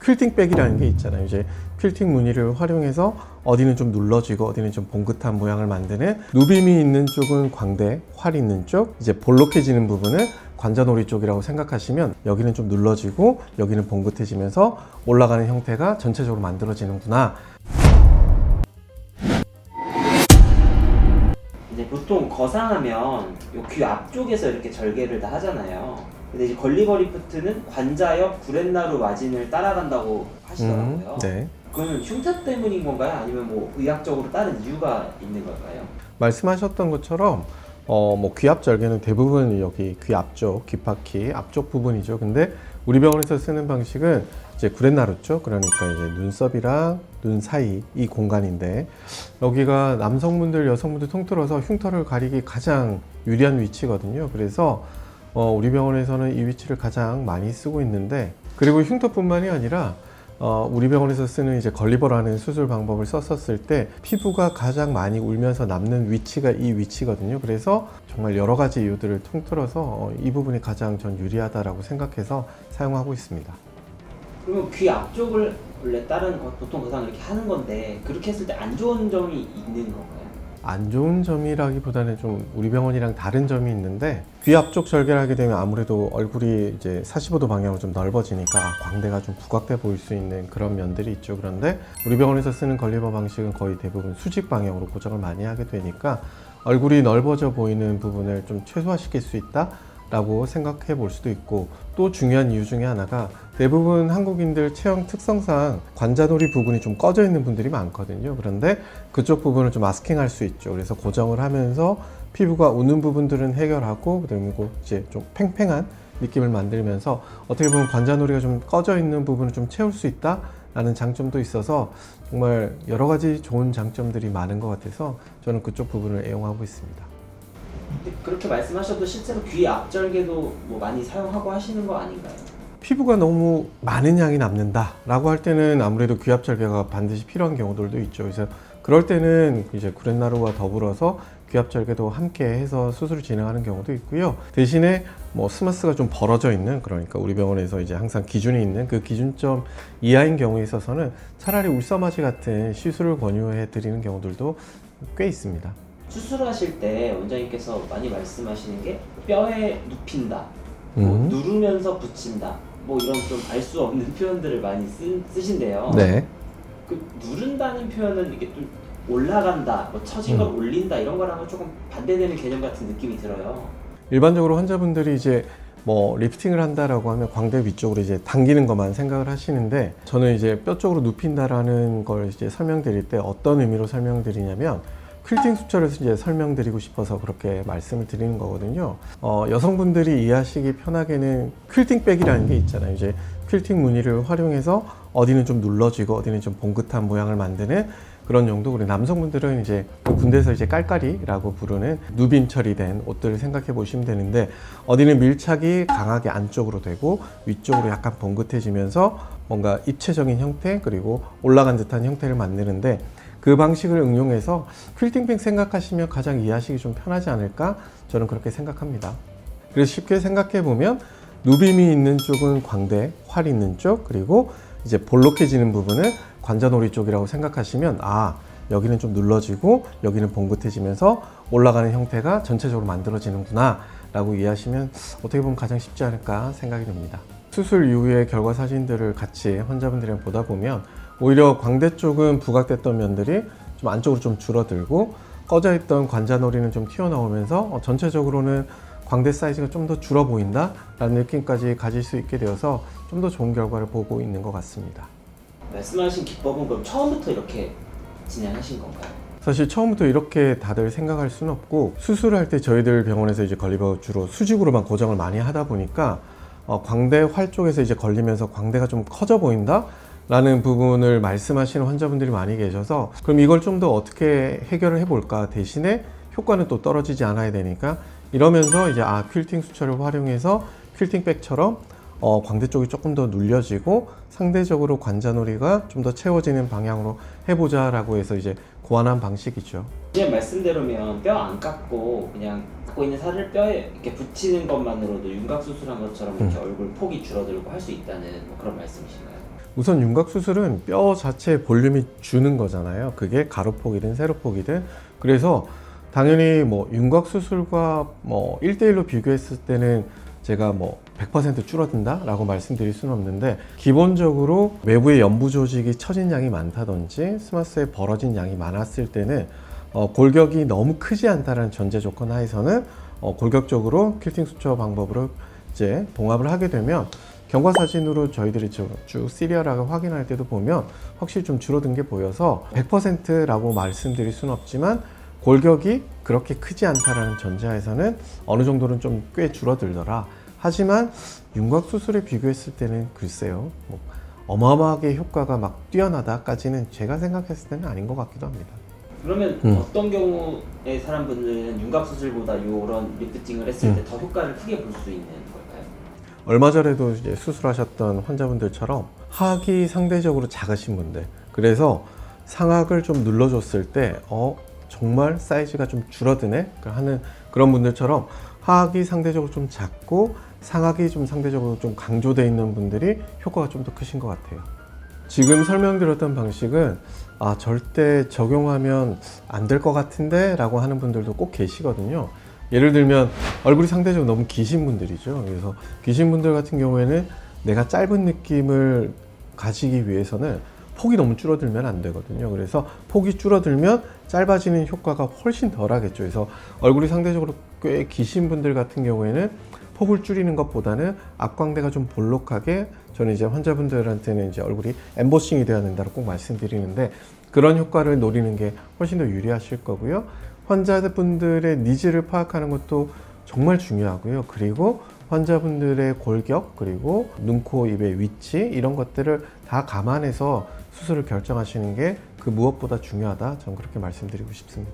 퀼팅백이라는 게 있잖아요. 이제 퀼팅 무늬를 활용해서 어디는 좀 눌러지고 어디는 좀 봉긋한 모양을 만드는, 누빔이 있는 쪽은 광대, 활 있는 쪽, 이제 볼록해지는 부분을 관자놀이 쪽이라고 생각하시면 여기는 좀 눌러지고 여기는 봉긋해지면서 올라가는 형태가 전체적으로 만들어지는구나. 이제 보통 거상하면 요 귀 앞쪽에서 이렇게 절개를 다 하잖아요. 근데 이제 걸리버리프트는 관자 옆 구렛나루 마진을 따라간다고 하시더라고요. 네. 그건 흉터 때문인 건가요? 아니면 뭐 의학적으로 다른 이유가 있는 걸까요? 말씀하셨던 것처럼 귀 앞 절개는 대부분 여기 귀 앞쪽, 귀파키 앞쪽 부분이죠. 근데 우리 병원에서 쓰는 방식은 이제 구렛나루 쪽, 그러니까 이제 눈썹이랑 눈 사이 이 공간인데, 여기가 남성분들, 여성분들 통틀어서 흉터를 가리기 가장 유리한 위치거든요. 그래서 우리 병원에서는 이 위치를 가장 많이 쓰고 있는데, 그리고 흉터뿐만이 아니라 우리 병원에서 쓰는 이제 걸리버라는 수술 방법을 썼었을 때 피부가 가장 많이 울면서 남는 위치가 이 위치거든요. 그래서 정말 여러 가지 이유들을 통틀어서 이 부분이 가장 전 유리하다라고 생각해서 사용하고 있습니다. 그러면 귀 앞쪽을 원래 다른 보통 거상 이렇게 하는 건데, 그렇게 했을 때 안 좋은 점이 있는 건가요? 안 좋은 점이라기보다는 좀 우리 병원이랑 다른 점이 있는데, 귀 앞쪽 절개를 하게 되면 아무래도 얼굴이 이제 45도 방향으로 좀 넓어지니까 광대가 좀 부각돼 보일 수 있는 그런 면들이 있죠. 그런데 우리 병원에서 쓰는 걸리버 방식은 거의 대부분 수직 방향으로 고정을 많이 하게 되니까 얼굴이 넓어져 보이는 부분을 좀 최소화시킬 수 있다 라고 생각해 볼 수도 있고, 또 중요한 이유 중에 하나가 대부분 한국인들 체형 특성상 관자놀이 부분이 좀 꺼져 있는 분들이 많거든요. 그런데 그쪽 부분을 좀 마스킹할 수 있죠. 그래서 고정을 하면서 피부가 우는 부분들은 해결하고, 그리고 이제 좀 팽팽한 느낌을 만들면서 어떻게 보면 관자놀이가 좀 꺼져 있는 부분을 좀 채울 수 있다 라는 장점도 있어서 정말 여러 가지 좋은 장점들이 많은 것 같아서 저는 그쪽 부분을 애용하고 있습니다. 근데 그렇게 말씀하셔도 실제로 귀 앞절개도 뭐 많이 사용하고 하시는 거 아닌가요? 피부가 너무 많은 양이 남는다 라고 할 때는 아무래도 귀 앞 절개가 반드시 필요한 경우들도 있죠. 그래서 그럴 때는 이제 구렛나루와 더불어서 귀 앞 절개도 함께 해서 수술을 진행하는 경우도 있고요. 대신에 뭐 스마스가 좀 벌어져 있는, 그러니까 우리 병원에서 이제 항상 기준이 있는 그 기준점 이하인 경우에 있어서는 차라리 울서마지 같은 시술을 권유해 드리는 경우들도 꽤 있습니다. 수술하실 때 원장님께서 많이 말씀하시는 게 뼈에 눕힌다, 뭐 누르면서 붙인다, 뭐 이런 좀 알 수 없는 표현들을 많이 쓰신대요. 네. 그 누른다는 표현은 이게 좀 올라간다, 뭐 처진 걸 올린다 이런 거랑은 조금 반대되는 개념 같은 느낌이 들어요. 일반적으로 환자분들이 이제 뭐 리프팅을 한다라고 하면 광대 위쪽으로 이제 당기는 것만 생각을 하시는데, 저는 이제 뼈 쪽으로 눕힌다라는 걸 이제 설명드릴 때 어떤 의미로 설명드리냐면, 퀼팅 수철을 이제 설명드리고 싶어서 그렇게 말씀을 드리는 거거든요. 여성분들이 이해하시기 편하게는 퀼팅백이라는 게 있잖아요. 이제 퀼팅 무늬를 활용해서 어디는 좀 눌러지고 어디는 좀 봉긋한 모양을 만드는 그런 용도. 그리고 남성분들은 이제 군대에서 이제 깔깔이라고 부르는 누빔 처리된 옷들을 생각해 보시면 되는데, 어디는 밀착이 강하게 안쪽으로 되고 위쪽으로 약간 봉긋해지면서 뭔가 입체적인 형태, 그리고 올라간 듯한 형태를 만드는데, 그 방식을 응용해서 퀼팅백 생각하시면 가장 이해하시기 좀 편하지 않을까, 저는 그렇게 생각합니다. 그래서 쉽게 생각해 보면 누빔이 있는 쪽은 광대, 활 있는 쪽, 그리고 이제 볼록해지는 부분을 관자놀이 쪽이라고 생각하시면, 여기는 좀 눌러지고 여기는 봉긋해지면서 올라가는 형태가 전체적으로 만들어지는구나 라고 이해하시면 어떻게 보면 가장 쉽지 않을까 생각이 듭니다. 수술 이후의 결과 사진들을 같이 환자분들이랑 보다 보면 오히려 광대 쪽은 부각됐던 면들이 좀 안쪽으로 좀 줄어들고, 꺼져 있던 관자놀이는 좀 튀어나오면서 전체적으로는 광대 사이즈가 좀 더 줄어 보인다 라는 느낌까지 가질 수 있게 되어서 좀 더 좋은 결과를 보고 있는 것 같습니다. 말씀하신 기법은 그럼 처음부터 이렇게 진행하신 건가요? 사실 처음부터 이렇게 다들 생각할 수는 없고, 수술할 때 저희들 병원에서 이제 걸리버 주로 수직으로만 고정을 많이 하다 보니까 광대 활 쪽에서 이제 걸리면서 광대가 좀 커져 보인다 라는 부분을 말씀하시는 환자분들이 많이 계셔서, 그럼 이걸 좀 더 어떻게 해결을 해볼까, 대신에 효과는 또 떨어지지 않아야 되니까 이러면서 이제 퀼팅 수철을 활용해서 퀼팅백처럼 광대 쪽이 조금 더 눌려지고 상대적으로 관자놀이가 좀 더 채워지는 방향으로 해보자 라고 해서 이제 고안한 방식이죠. 지금 말씀대로면 뼈 안 깎고 그냥 갖고 있는 살을 뼈에 이렇게 붙이는 것만으로도 윤곽 수술한 것처럼 이렇게 얼굴 폭이 줄어들고 할 수 있다는 뭐 그런 말씀이신가요? 우선 윤곽 수술은 뼈 자체의 볼륨이 주는 거잖아요. 그게 가로폭이든 세로폭이든. 그래서 당연히 뭐 윤곽 수술과 뭐 1대1로 비교했을 때는 제가 뭐 100% 줄어든다 라고 말씀드릴 수는 없는데, 기본적으로 외부의 연부 조직이 처진 양이 많다든지 스마스에 벌어진 양이 많았을 때는 골격이 너무 크지 않다는 전제 조건 하에서는 골격적으로 퀼팅 수처 방법으로 이제 봉합을 하게 되면 경과 사진으로 저희들이 쭉 시리얼하게 확인할 때도 보면 확실히 좀 줄어든 게 보여서 100%라고 말씀드릴 수는 없지만, 골격이 그렇게 크지 않다라는 전제하에서는 어느 정도는 좀 꽤 줄어들더라. 하지만 윤곽 수술에 비교했을 때는 글쎄요, 뭐 어마어마하게 효과가 막 뛰어나다까지는 제가 생각했을 때는 아닌 것 같기도 합니다. 그러면 어떤 경우에 사람분들은 윤곽 수술보다 이런 리프팅을 했을 때 더 효과를 크게 볼 수 있는 걸까요? 얼마 전에도 이제 수술하셨던 환자분들처럼 하악이 상대적으로 작으신 분들, 그래서 상악을 좀 눌러줬을 때 정말 사이즈가 좀 줄어드네 하는 그런 분들처럼 하악이 상대적으로 좀 작고 상악이 좀 상대적으로 좀 강조되어 있는 분들이 효과가 좀 더 크신 것 같아요. 지금 설명드렸던 방식은 절대 적용하면 안 될 것 같은데 라고 하는 분들도 꼭 계시거든요. 예를 들면 얼굴이 상대적으로 너무 기신 분들이죠. 그래서 기신 분들 같은 경우에는 내가 짧은 느낌을 가지기 위해서는 폭이 너무 줄어들면 안 되거든요. 그래서 폭이 줄어들면 짧아지는 효과가 훨씬 덜 하겠죠. 그래서 얼굴이 상대적으로 꽤 기신 분들 같은 경우에는 폭을 줄이는 것보다는 악광대가 좀 볼록하게, 저는 이제 환자분들한테는 이제 얼굴이 엠보싱이 되어야 된다고 꼭 말씀드리는데, 그런 효과를 노리는 게 훨씬 더 유리하실 거고요. 환자분들의 니즈를 파악하는 것도 정말 중요하고요. 그리고 환자분들의 골격, 그리고 눈, 코, 입의 위치, 이런 것들을 다 감안해서 수술을 결정하시는 게 그 무엇보다 중요하다, 저는 그렇게 말씀드리고 싶습니다.